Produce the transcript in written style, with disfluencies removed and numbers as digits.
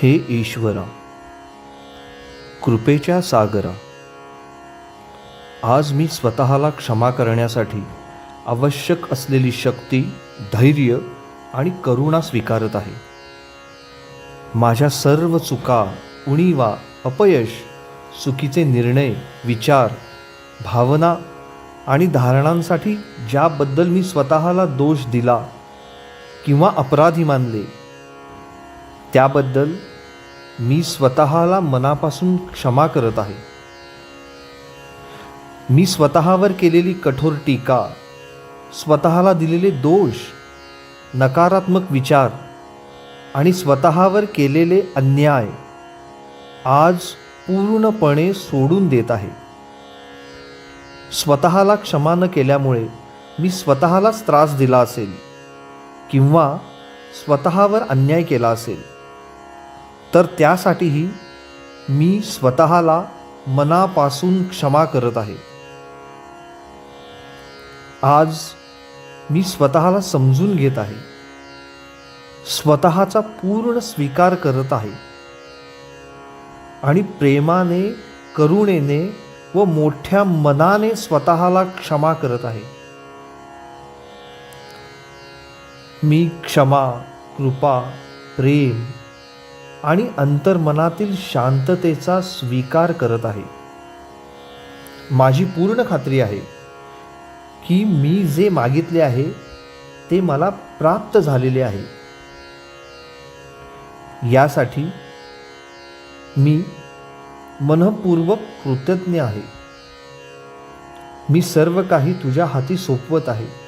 हे ईश्वरा, कृपेच्या सागरा, आज मी स्वतःला क्षमा करण्यासाठी आवश्यक असलेली शक्ती, धैर्य आणि करुणा स्वीकारत आहे. माझ्या सर्व चुका, उणीवा, अपयश, चुकीचे निर्णय, विचार, भावना आणि धारणांसाठी ज्याबद्दल मी स्वतःला दोष दिला किंवा अपराधी मानले, त्याबद्दल मी स्वतःला मनापासून क्षमा करत आहे. मी स्वतःवर केलेली कठोर टीका, स्वतःला दिलेले दोष, नकारात्मक विचार आणि स्वतःवर केलेले अन्याय आज पूर्णपणे सोडून देत आहे. स्वतःला क्षमा न केल्यामुळे मी स्वतःलाच त्रास दिला असेल किंवा स्वतःवर अन्याय केला असेल, तर त्यासाठीही मी स्वतःला मनापासून क्षमा करत आहे. आज मी स्वतःला समजून घेत आहे, स्वतःचा पूर्ण स्वीकार करत आहे आणि प्रेमाने, करुणेने व मोठ्या मनाने स्वतःला क्षमा करत आहे. मी क्षमा, कृपा, प्रेम आणि अंतर्मनातील शांततेचा स्वीकार करत आहे. माझी पूर्ण खात्री आहे की मी जे मागितले आहे ते मला प्राप्त झालेले आहे. यासाठी मी मनःपूर्वक कृतज्ञ आहे. मी सर्व काही तुझ्या हाती सोपवत आहे.